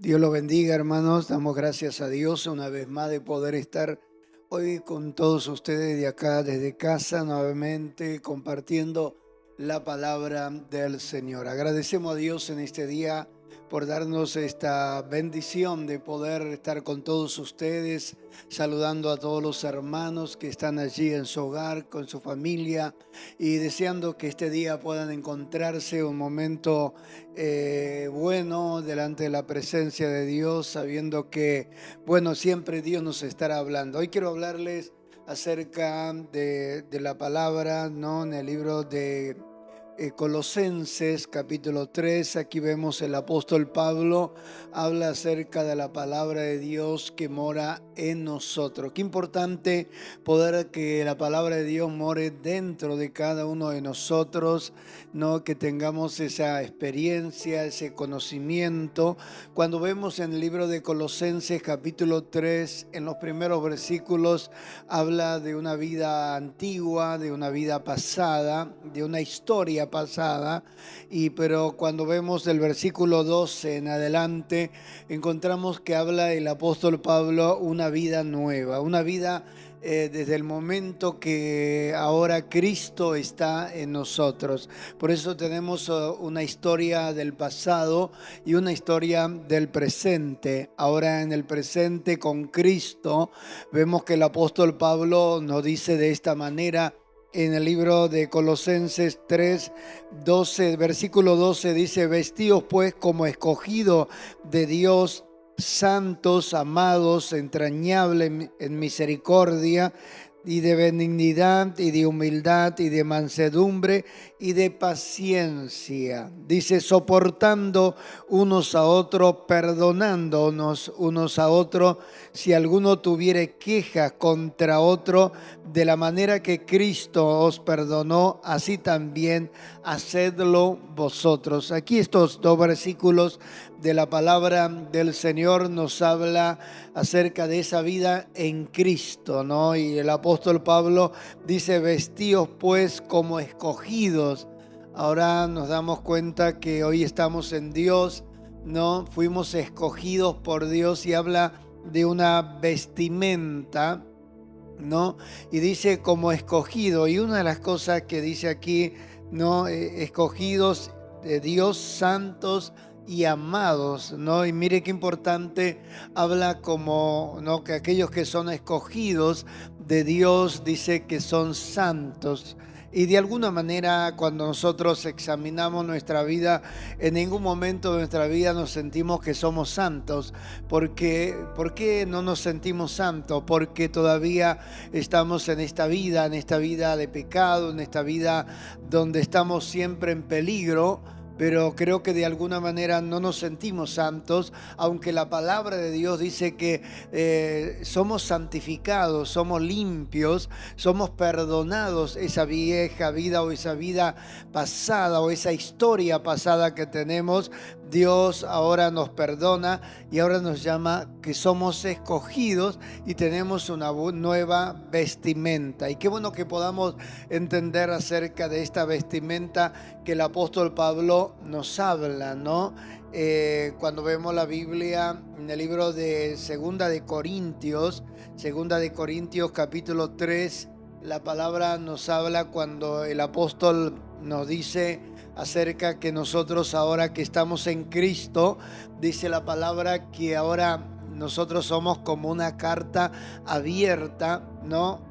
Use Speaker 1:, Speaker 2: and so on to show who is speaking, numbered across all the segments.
Speaker 1: Dios los bendiga, hermanos. Damos gracias a Dios una vez más de poder estar hoy con todos ustedes de acá, desde casa, nuevamente compartiendo la palabra del Señor. Agradecemos a Dios en este día por darnos esta bendición de poder estar con todos ustedes, saludando a todos los hermanos que están allí en su hogar, con su familia, y deseando que este día puedan encontrarse un momento bueno delante de la presencia de Dios, sabiendo que, bueno, siempre Dios nos estará hablando. Hoy quiero hablarles acerca de la palabra, ¿no? En el libro de Colosenses capítulo 3, aquí vemos el apóstol Pablo habla acerca de la palabra de Dios que mora en nosotros. Qué importante poder que la palabra de Dios more dentro de cada uno de nosotros, ¿no? Que tengamos esa experiencia, ese conocimiento. Cuando vemos en el libro de Colosenses capítulo 3, en los primeros versículos, habla de una vida antigua, de una vida pasada, de una historia pasada, pero cuando vemos el versículo 12 en adelante, encontramos que habla el apóstol Pablo una vida nueva, una vida desde el momento que ahora Cristo está en nosotros. Por eso tenemos una historia del pasado y una historia del presente. Ahora en el presente con Cristo vemos que el apóstol Pablo nos dice de esta manera en el libro de Colosenses 3, 12, versículo 12 dice: vestíos pues como escogido de Dios, santos, amados, entrañables en misericordia y de benignidad y de humildad y de mansedumbre y de paciencia. Dice, soportando unos a otros, perdonándonos unos a otros, si alguno tuviere queja contra otro, de la manera que Cristo os perdonó, así también hacedlo vosotros. Aquí estos dos versículos de la palabra del Señor nos habla acerca de esa vida en Cristo, ¿no? Y el apóstol Pablo dice, vestíos pues como escogidos. Ahora nos damos cuenta que hoy estamos en Dios, ¿no? Fuimos escogidos por Dios y habla de una vestimenta, ¿no? Y dice como escogido. Y una de las cosas que dice aquí, ¿no? Escogidos de Dios, santos y amados, ¿no? Y mire qué importante, habla como, ¿no? Que aquellos que son escogidos de Dios, dice que son santos. Y de alguna manera, cuando nosotros examinamos nuestra vida, en ningún momento de nuestra vida nos sentimos que somos santos. ¿Por qué no nos sentimos santos? Porque todavía estamos en esta vida de pecado, en esta vida donde estamos siempre en peligro. Pero creo que de alguna manera no nos sentimos santos, aunque la palabra de Dios dice que somos santificados, somos limpios, somos perdonados esa vieja vida o esa vida pasada o esa historia pasada que tenemos. Dios ahora nos perdona y ahora nos llama que somos escogidos y tenemos una nueva vestimenta. Y qué bueno que podamos entender acerca de esta vestimenta que el apóstol Pablo nos habla, ¿no? Cuando vemos la Biblia en el libro de Segunda de Corintios capítulo 3, la palabra nos habla cuando el apóstol nos dice acerca que nosotros ahora que estamos en Cristo, dice la palabra que ahora nosotros somos como una carta abierta, ¿no?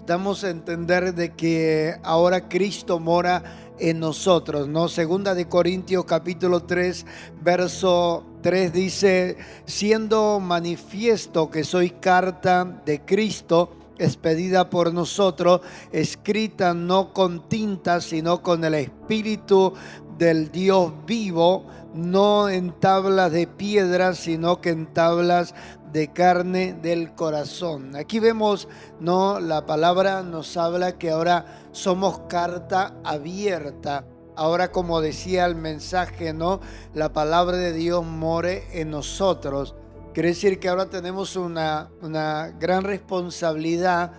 Speaker 1: Damos a entender de que ahora Cristo mora en nosotros, ¿no? Segunda de Corintios capítulo 3, verso 3 dice, siendo manifiesto que soy carta de Cristo, expedida por nosotros, escrita no con tinta, sino con el Espíritu del Dios vivo, no en tablas de piedra, sino que en tablas de carne del corazón. Aquí vemos, ¿no? La palabra nos habla que ahora somos carta abierta. Ahora, como decía el mensaje, ¿no? La palabra de Dios more en nosotros. Quiere decir que ahora tenemos una gran responsabilidad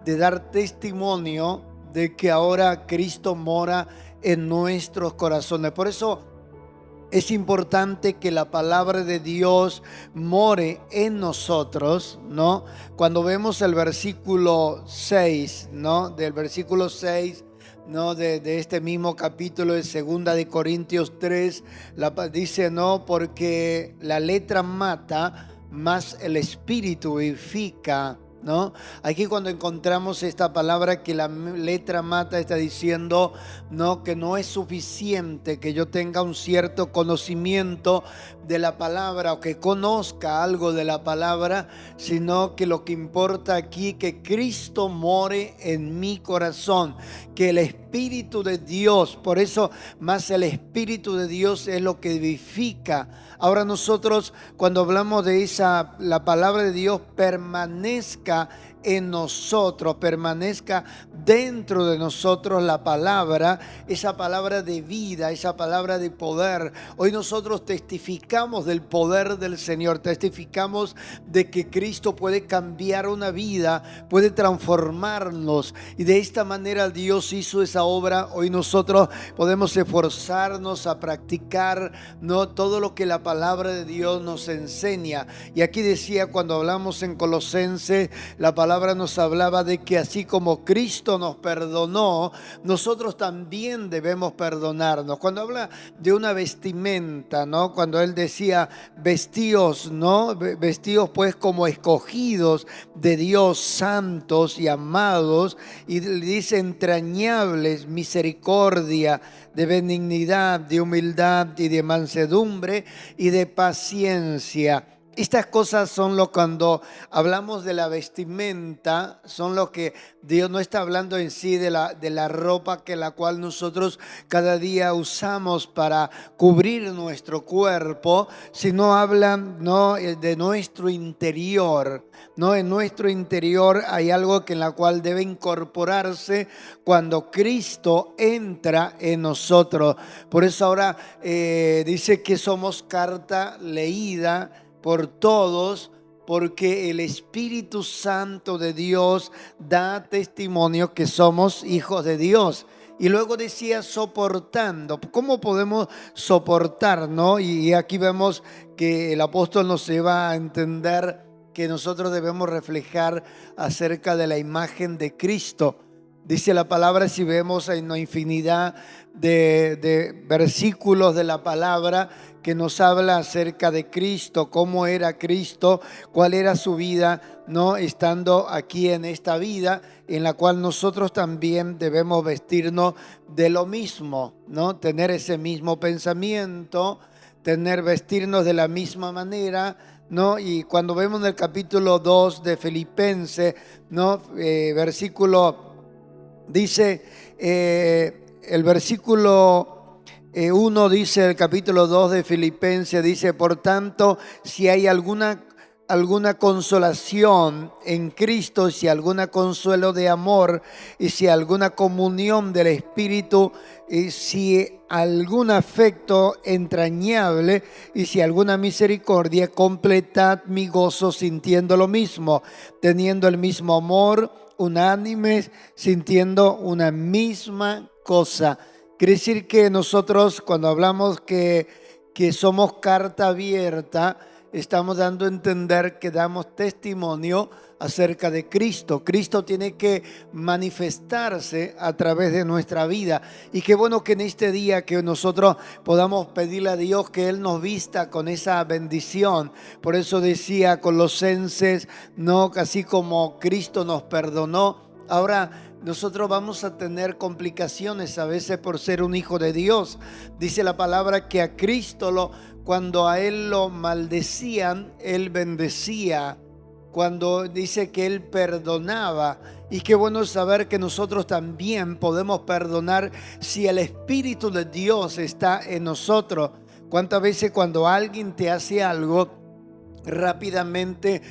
Speaker 1: de dar testimonio de que ahora Cristo mora en nuestros corazones. Por eso Es importante que la palabra de Dios more en nosotros, ¿no? Cuando vemos el versículo 6, ¿no? Del versículo 6, ¿no? De este mismo capítulo de 2 de Corintios 3, dice, ¿no? Porque la letra mata, mas el espíritu vivifica, ¿no? Aquí cuando encontramos esta palabra que la letra mata, está diciendo, ¿no? Que no es suficiente que yo tenga un cierto conocimiento de la palabra o que conozca algo de la palabra, sino que lo que importa aquí que Cristo more en mi corazón, que el Espíritu de Dios, por eso más el Espíritu de Dios es lo que vivifica. Ahora nosotros cuando hablamos de la palabra de Dios permanezca en nosotros, permanezca dentro de nosotros la palabra, esa palabra de vida, esa palabra de poder. Hoy nosotros testificamos del poder del Señor, testificamos de que Cristo puede cambiar una vida, puede transformarnos, y de esta manera Dios hizo esa obra. Hoy nosotros podemos esforzarnos a practicar, ¿no? Todo lo que la palabra de Dios nos enseña. Y aquí decía, cuando hablamos en Colosenses, la palabra nos hablaba de que así como Cristo nos perdonó, nosotros también debemos perdonarnos. Cuando habla de una vestimenta, ¿no? Cuando él decía vestíos, ¿no? Vestíos pues como escogidos de Dios, santos y amados, y dice entrañables, misericordia, de benignidad, de humildad y de mansedumbre y de paciencia. Estas cosas son lo cuando hablamos de la vestimenta, son lo que Dios no está hablando en sí de la ropa que la cual nosotros cada día usamos para cubrir nuestro cuerpo, sino hablan, ¿no? De nuestro interior, ¿no? En nuestro interior hay algo que en la cual debe incorporarse cuando Cristo entra en nosotros. Por eso ahora dice que somos carta leída por todos, porque el Espíritu Santo de Dios da testimonio que somos hijos de Dios. Y luego decía soportando. ¿Cómo podemos soportar, no? Y aquí vemos que el apóstol nos lleva a entender que nosotros debemos reflejar acerca de la imagen de Cristo. Dice la palabra, si vemos en la infinidad de versículos de la palabra que nos habla acerca de Cristo, cómo era Cristo, cuál era su vida, ¿no? Estando aquí en esta vida, en la cual nosotros también debemos vestirnos de lo mismo, ¿no? Tener ese mismo pensamiento, vestirnos de la misma manera, ¿no? Y cuando vemos en el capítulo 2 de Filipenses, ¿no? Versículo, dice, el versículo 1 dice, el capítulo 2 de Filipenses, dice, por tanto, si hay alguna consolación en Cristo, si alguna consuelo de amor, y si alguna comunión del Espíritu, y si algún afecto entrañable, y si alguna misericordia, completad mi gozo sintiendo lo mismo, teniendo el mismo amor, unánimes, sintiendo una misma cosa. Quiere decir que nosotros cuando hablamos que somos carta abierta, estamos dando a entender que damos testimonio acerca de Cristo. Cristo tiene que manifestarse a través de nuestra vida. Y qué bueno que en este día que nosotros podamos pedirle a Dios que Él nos vista con esa bendición. Por eso decía Colosenses, no, así como Cristo nos perdonó, ahora nosotros vamos a tener complicaciones a veces por ser un hijo de Dios. Dice la palabra que a Cristo cuando a Él lo maldecían, Él bendecía. Cuando dice que Él perdonaba. Y qué bueno saber que nosotros también podemos perdonar si el Espíritu de Dios está en nosotros. ¿Cuántas veces cuando alguien te hace algo, rápidamente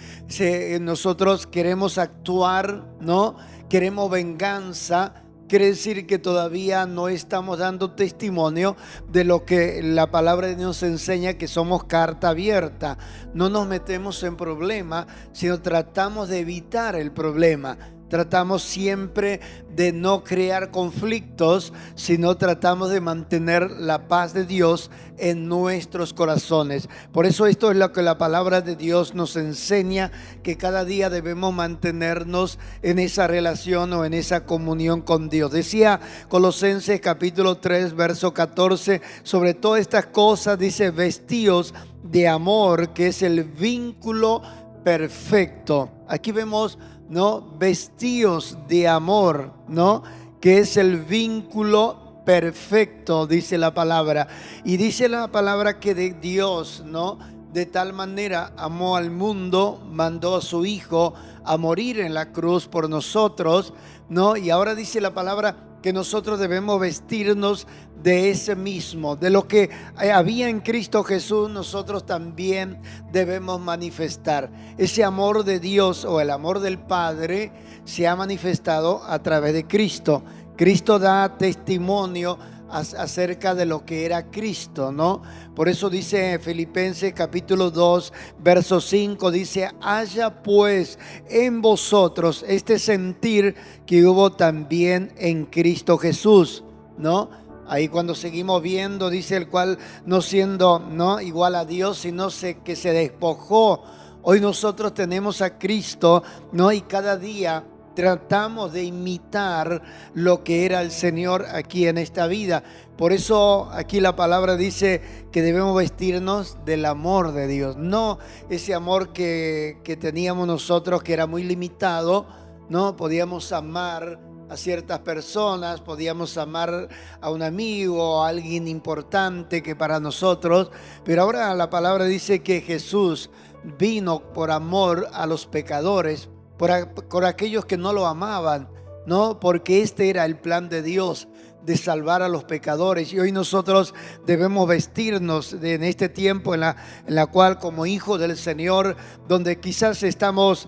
Speaker 1: nosotros queremos actuar, ¿no? Queremos venganza? Quiere decir que todavía no estamos dando testimonio de lo que la palabra de Dios enseña, que somos carta abierta. No nos metemos en problemas, sino tratamos de evitar el problema. tratamos siempre de no crear conflictos, sino tratamos de mantener la paz de Dios en nuestros corazones. Por eso esto es lo que la palabra de Dios nos enseña, que cada día debemos mantenernos en esa relación o en esa comunión con Dios. Decía Colosenses capítulo 3, verso 14, sobre todas estas cosas dice: vestíos de amor, que es el vínculo perfecto. Aquí vemos, ¿no?, vestíos de amor, ¿no?, que es el vínculo perfecto, dice la palabra. Y dice la palabra que de Dios, ¿no?, de tal manera amó al mundo, mandó a su Hijo a morir en la cruz por nosotros, ¿no? Y ahora dice la palabra que nosotros debemos vestirnos de ese mismo, de lo que había en Cristo Jesús. Nosotros también debemos manifestar ese amor de Dios, o el amor del Padre se ha manifestado a través de Cristo. Cristo da testimonio acerca de lo que era Cristo, ¿no? Por eso dice Filipenses capítulo 2, verso 5, dice: haya pues en vosotros este sentir que hubo también en Cristo Jesús, ¿no? Ahí cuando seguimos viendo, dice: el cual no siendo, ¿no?, igual a Dios, sino que se despojó. Hoy nosotros tenemos a Cristo, ¿no? Y cada día tratamos de imitar lo que era el Señor aquí en esta vida. Por eso aquí la palabra dice que debemos vestirnos del amor de Dios, no ese amor que teníamos nosotros, que era muy limitado, ¿no? Podíamos amar a ciertas personas, podíamos amar a un amigo, a alguien importante que para nosotros, pero ahora la palabra dice que Jesús vino por amor a los pecadores, por aquellos que no lo amaban, ¿no? Porque este era el plan de Dios, de salvar a los pecadores. Y hoy nosotros debemos vestirnos en este tiempo en la cual, como hijos del Señor, donde quizás estamos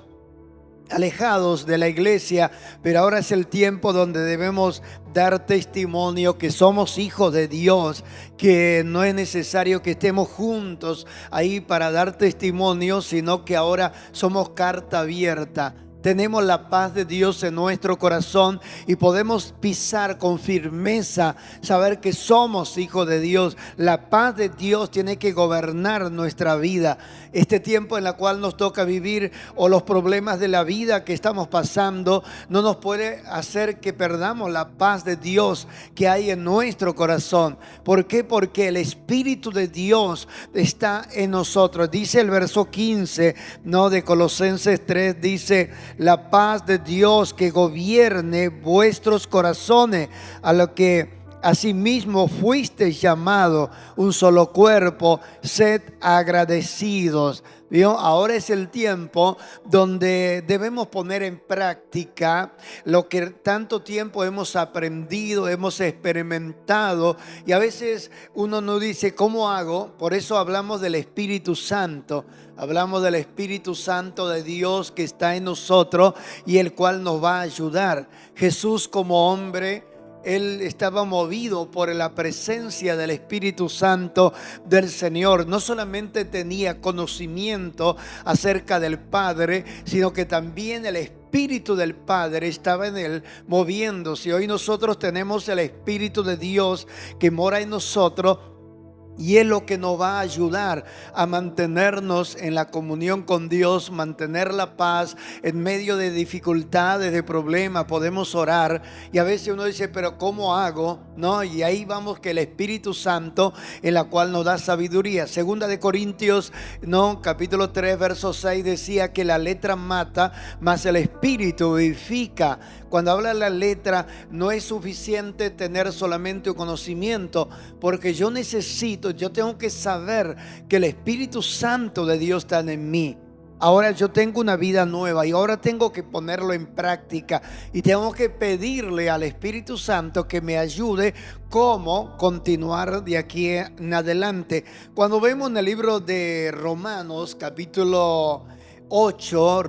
Speaker 1: alejados de la iglesia, pero ahora es el tiempo donde debemos dar testimonio que somos hijos de Dios, que no es necesario que estemos juntos ahí para dar testimonio, sino que ahora somos carta abierta. Tenemos la paz de Dios en nuestro corazón y podemos pisar con firmeza, saber que somos hijos de Dios. La paz de Dios tiene que gobernar nuestra vida. Este tiempo en el cual nos toca vivir, o los problemas de la vida que estamos pasando, no nos puede hacer que perdamos la paz de Dios que hay en nuestro corazón. ¿Por qué? Porque el Espíritu de Dios está en nosotros. Dice el verso 15, ¿no?, de Colosenses 3, dice: la paz de Dios que gobierne vuestros corazones, a lo que asimismo fuisteis llamado, un solo cuerpo, sed agradecidos. ¿Vio? Ahora es el tiempo donde debemos poner en práctica lo que tanto tiempo hemos aprendido, hemos experimentado, y a veces uno no dice ¿cómo hago? Por eso hablamos del Espíritu Santo. Hablamos del Espíritu Santo de Dios que está en nosotros y el cual nos va a ayudar. Jesús, como hombre, Él estaba movido por la presencia del Espíritu Santo del Señor. No solamente tenía conocimiento acerca del Padre, sino que también el Espíritu del Padre estaba en Él moviéndose. Hoy nosotros tenemos el Espíritu de Dios que mora en nosotros, y es lo que nos va a ayudar a mantenernos en la comunión con Dios, mantener la paz en medio de dificultades, de problemas. Podemos orar y a veces uno dice, pero ¿cómo hago? ¿No? Y ahí vamos que el Espíritu Santo, en la cual nos da sabiduría. Segunda de Corintios, ¿no?, capítulo 3, verso 6 decía que la letra mata, mas el Espíritu vivifica. Cuando habla la letra, no es suficiente tener solamente un conocimiento, porque yo tengo que saber que el Espíritu Santo de Dios está en mí. Ahora yo tengo una vida nueva y ahora tengo que ponerlo en práctica y tengo que pedirle al Espíritu Santo que me ayude cómo continuar de aquí en adelante. Cuando vemos en el libro de Romanos capítulo 8,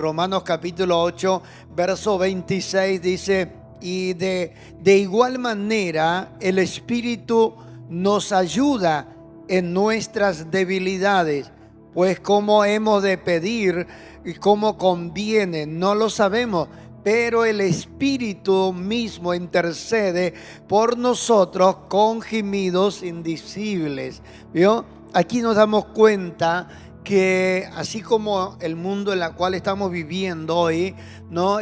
Speaker 1: verso 26 dice: y de igual manera el Espíritu nos ayuda en nuestras debilidades, pues cómo hemos de pedir y cómo conviene, no lo sabemos, pero el Espíritu mismo intercede por nosotros con gemidos indecibles. ¿Vio? Aquí nos damos cuenta que así como el mundo en el cual estamos viviendo hoy, ¿no?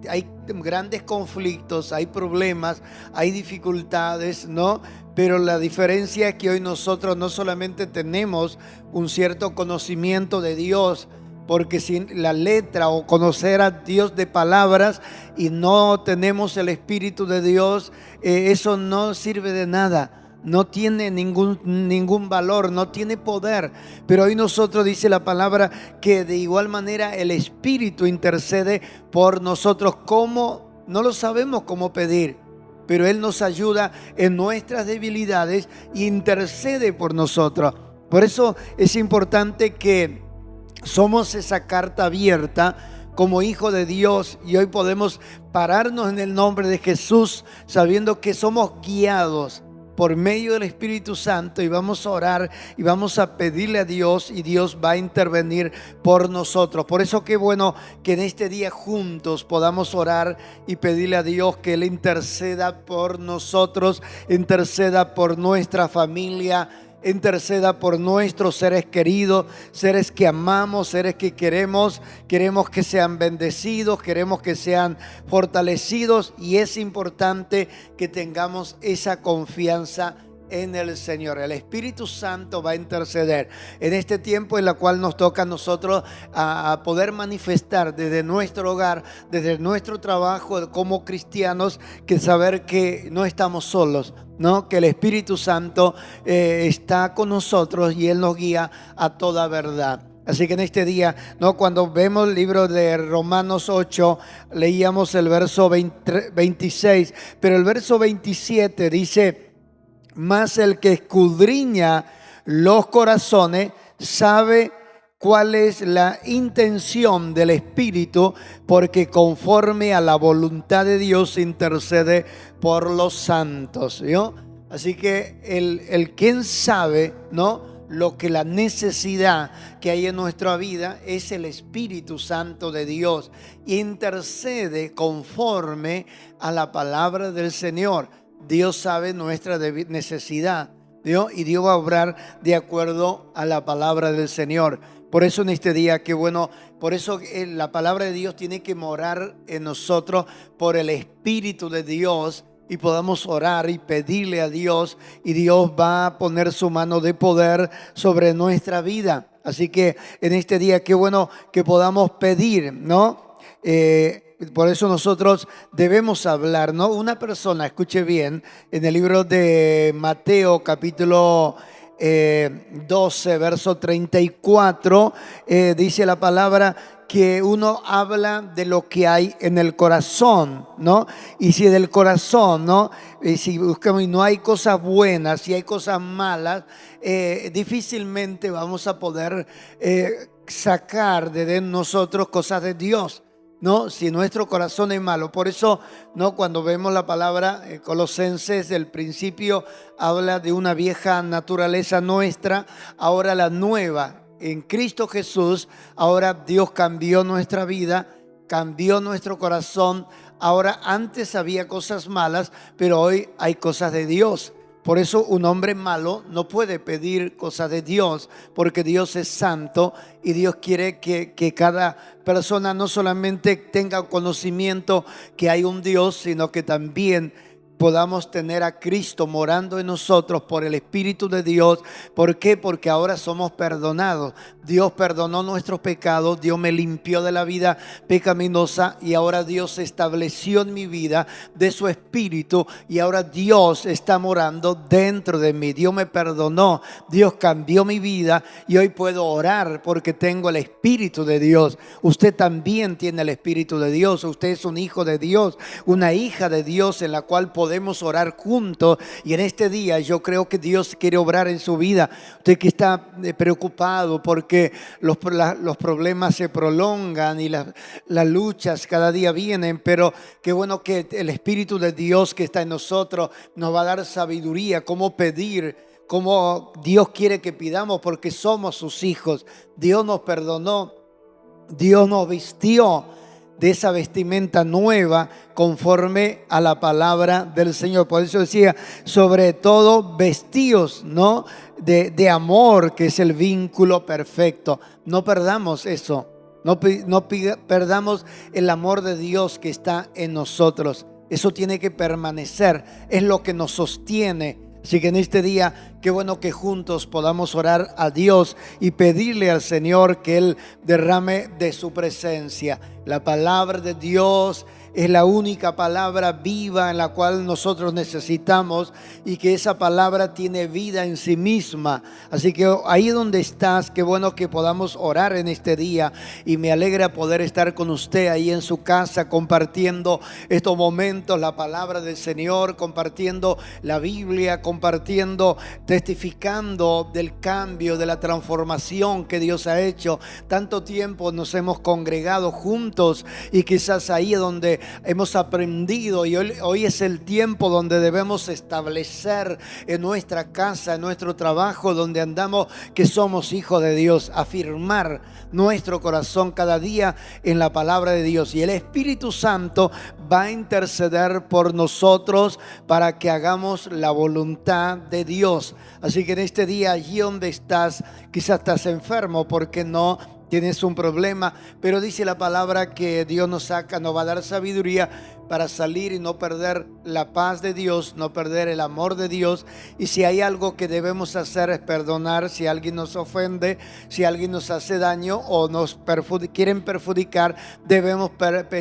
Speaker 1: Hay grandes conflictos, hay problemas, hay dificultades, ¿no? Pero la diferencia es que hoy nosotros no solamente tenemos un cierto conocimiento de Dios, porque sin la letra o conocer a Dios de palabras y no tenemos el Espíritu de Dios, eso no sirve de nada. No tiene ningún valor, no tiene poder. Pero hoy nosotros dice la palabra que de igual manera el Espíritu intercede por nosotros. ¿Cómo? No lo sabemos cómo pedir, pero Él nos ayuda en nuestras debilidades e intercede por nosotros. Por eso es importante que somos esa carta abierta como hijo de Dios, y hoy podemos pararnos en el nombre de Jesús sabiendo que somos guiados por medio del Espíritu Santo, y vamos a orar y vamos a pedirle a Dios, y Dios va a intervenir por nosotros. Por eso qué bueno que en este día juntos podamos orar y pedirle a Dios que Él interceda por nosotros, interceda por nuestra familia, interceda por nuestros seres queridos, seres que amamos, seres que queremos que sean bendecidos, queremos que sean fortalecidos, y es importante que tengamos esa confianza en el Señor. El Espíritu Santo va a interceder en este tiempo en el cual nos toca a nosotros a poder manifestar desde nuestro hogar, desde nuestro trabajo como cristianos, que saber que no estamos solos, ¿no? Que el Espíritu Santo está con nosotros y Él nos guía a toda verdad. Así que en este día, ¿no? Cuando vemos el libro de Romanos 8, leíamos el verso 26, pero el verso 27 dice: mas el que escudriña los corazones sabe cuál es la intención del Espíritu, porque conforme a la voluntad de Dios intercede por los santos, ¿no? Así que el quien sabe, ¿no?, lo que la necesidad que hay en nuestra vida es el Espíritu Santo de Dios. Intercede conforme a la palabra del Señor. Dios sabe nuestra necesidad, ¿no? Y Dios va a obrar de acuerdo a la palabra del Señor. Por eso en este día, qué bueno, por eso la palabra de Dios tiene que morar en nosotros por el Espíritu de Dios, y podamos orar y pedirle a Dios, y Dios va a poner su mano de poder sobre nuestra vida. Así que en este día, qué bueno que podamos pedir, ¿no? Por eso nosotros debemos hablar, ¿no? Una persona, escuche bien, en el libro de Mateo capítulo 12, verso 34, dice la palabra que uno habla de lo que hay en el corazón, ¿no? Y si del corazón, ¿no? Si buscamos y no hay cosas buenas, si hay cosas malas, difícilmente vamos a poder sacar de nosotros cosas de Dios, ¿no? Si nuestro corazón es malo. Por eso, ¿no?, cuando vemos la palabra Colosenses, del principio habla de una vieja naturaleza nuestra, ahora la nueva en Cristo Jesús. Ahora Dios cambió nuestra vida, cambió nuestro corazón. Ahora, antes había cosas malas, pero hoy hay cosas de Dios. Por eso un hombre malo no puede pedir cosas de Dios, porque Dios es santo y Dios quiere que cada persona no solamente tenga conocimiento que hay un Dios, sino que también podamos tener a Cristo morando en nosotros por el Espíritu de Dios. ¿Por qué? Porque ahora somos perdonados. Dios perdonó nuestros pecados, Dios me limpió de la vida pecaminosa, y ahora Dios estableció en mi vida de su Espíritu, y ahora Dios está morando dentro de mí. Dios me perdonó, Dios cambió mi vida, y hoy puedo orar porque tengo el Espíritu de Dios. Usted también tiene el Espíritu de Dios. Usted es un hijo de Dios, una hija de Dios, en la cual podemos orar juntos. Y en este día yo creo que Dios quiere obrar en su vida. Usted que está preocupado porque los problemas se prolongan y las luchas cada día vienen, pero qué bueno que el Espíritu de Dios que está en nosotros nos va a dar sabiduría, cómo pedir, cómo Dios quiere que pidamos, porque somos sus hijos. Dios nos perdonó, Dios nos vistió de esa vestimenta nueva conforme a la palabra del Señor. Por eso decía, sobre todo vestíos, ¿no? De amor, que es el vínculo perfecto. No perdamos eso. No perdamos el amor de Dios que está en nosotros. Eso tiene que permanecer, es lo que nos sostiene. Así que en este día, qué bueno que juntos podamos orar a Dios y pedirle al Señor que Él derrame de su presencia. La palabra de Dios es la única palabra viva en la cual nosotros necesitamos, y que esa palabra tiene vida en sí misma. Así que ahí donde estás, qué bueno que podamos orar en este día, y me alegra poder estar con usted ahí en su casa compartiendo estos momentos, la palabra del Señor, compartiendo la Biblia, compartiendo, testificando del cambio, de la transformación que Dios ha hecho. Tanto tiempo nos hemos congregado juntos, y quizás ahí es donde hemos aprendido, y hoy es el tiempo donde debemos establecer en nuestra casa, en nuestro trabajo, donde andamos, que somos hijos de Dios, afirmar nuestro corazón cada día en la palabra de Dios, y el Espíritu Santo va a interceder por nosotros para que hagamos la voluntad de Dios. Así que en este día, allí donde estás, quizás estás enfermo, porque no tienes un problema, pero dice la palabra que Dios nos va a dar sabiduría para salir y no perder la paz de Dios, no perder el amor de Dios. Y si hay algo que debemos hacer es perdonar. Si alguien nos ofende, si alguien nos hace daño o nos quieren perjudicar, debemos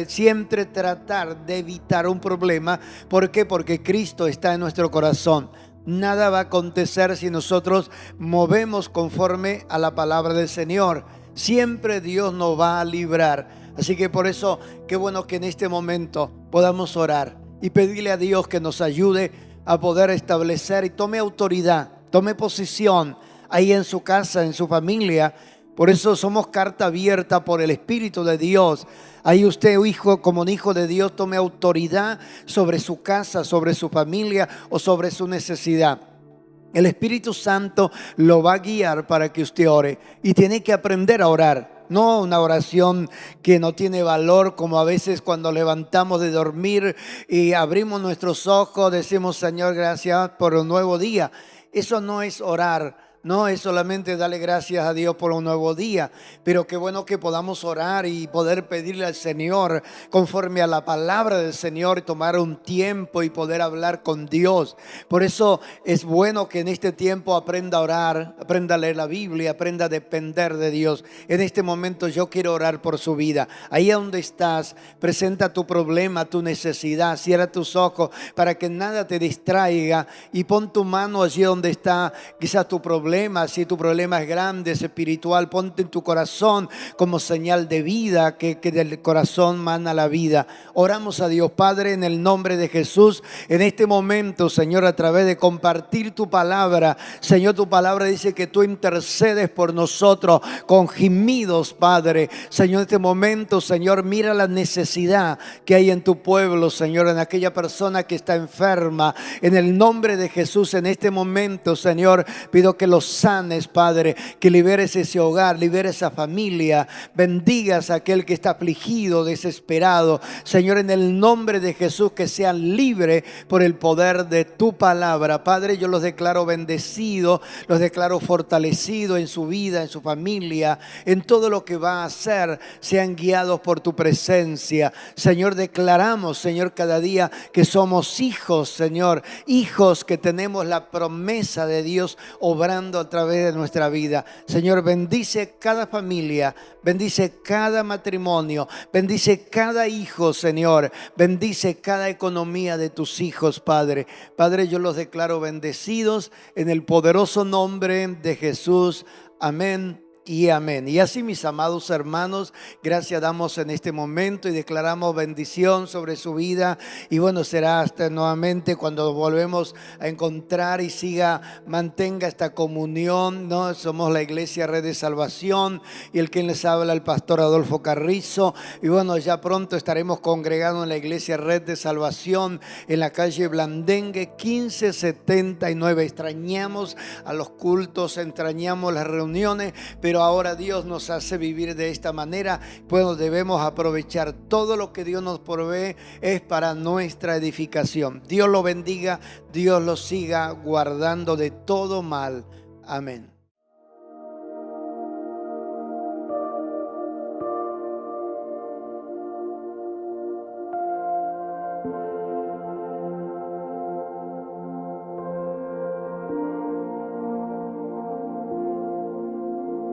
Speaker 1: siempre tratar de evitar un problema. ¿Por qué? Porque Cristo está en nuestro corazón. Nada va a acontecer si nosotros movemos conforme a la palabra del Señor. Siempre Dios nos va a librar. Así que por eso, qué bueno que en este momento podamos orar y pedirle a Dios que nos ayude a poder establecer y tome autoridad, tome posición ahí en su casa, en su familia. Por eso somos carta abierta por el Espíritu de Dios. Ahí usted, hijo, como un hijo de Dios, tome autoridad sobre su casa, sobre su familia o sobre su necesidad. El Espíritu Santo lo va a guiar para que usted ore, y tiene que aprender a orar. No una oración que no tiene valor, como a veces cuando levantamos de dormir y abrimos nuestros ojos, decimos: Señor, gracias por un nuevo día. Eso no es orar. No es solamente darle gracias a Dios por un nuevo día, pero qué bueno que podamos orar y poder pedirle al Señor conforme a la palabra del Señor, y tomar un tiempo y poder hablar con Dios. Por eso es bueno que en este tiempo aprenda a orar, aprenda a leer la Biblia, aprenda a depender de Dios. En este momento yo quiero orar por su vida. Ahí donde estás, presenta tu problema, tu necesidad, cierra tus ojos para que nada te distraiga, y pon tu mano allí donde está quizás tu problema. Si tu problema es grande, es espiritual, ponte en tu corazón como señal de vida, que del corazón mana la vida. Oramos a Dios. Padre, en el nombre de Jesús, en este momento, Señor, a través de compartir tu palabra, Señor, tu palabra dice que tú intercedes por nosotros con gemidos, Padre. Señor, en este momento, Señor, mira la necesidad que hay en tu pueblo, Señor, en aquella persona que está enferma. En el nombre de Jesús, en este momento, Señor, pido que los sanes, Padre, que liberes ese hogar, liberes esa familia, bendigas a aquel que está afligido, desesperado. Señor, en el nombre de Jesús, que sean libres por el poder de tu palabra. Padre, yo los declaro bendecidos, los declaro fortalecidos en su vida, en su familia, en todo lo que va a hacer. Sean guiados por tu presencia. Señor, declaramos, Señor, cada día que somos hijos, Señor, hijos que tenemos la promesa de Dios obrando a través de nuestra vida. Señor, bendice cada familia, bendice cada matrimonio, bendice cada hijo, Señor, bendice cada economía de tus hijos, Padre. Padre, yo los declaro bendecidos en el poderoso nombre de Jesús. Amén y amén. Y así, mis amados hermanos, gracias damos en este momento y declaramos bendición sobre su vida. Y bueno, será hasta nuevamente cuando volvemos a encontrar, y mantenga esta comunión, ¿no? Somos la Iglesia Red de Salvación, y el quien les habla, el pastor Adolfo Carrizo. Y bueno, ya pronto estaremos congregados en la Iglesia Red de Salvación en la calle Blandengue 1579. Extrañamos a los cultos, extrañamos las reuniones, pero pero ahora Dios nos hace vivir de esta manera. Pues debemos aprovechar todo lo que Dios nos provee, es para nuestra edificación. Dios lo bendiga, Dios lo siga guardando de todo mal. Amén.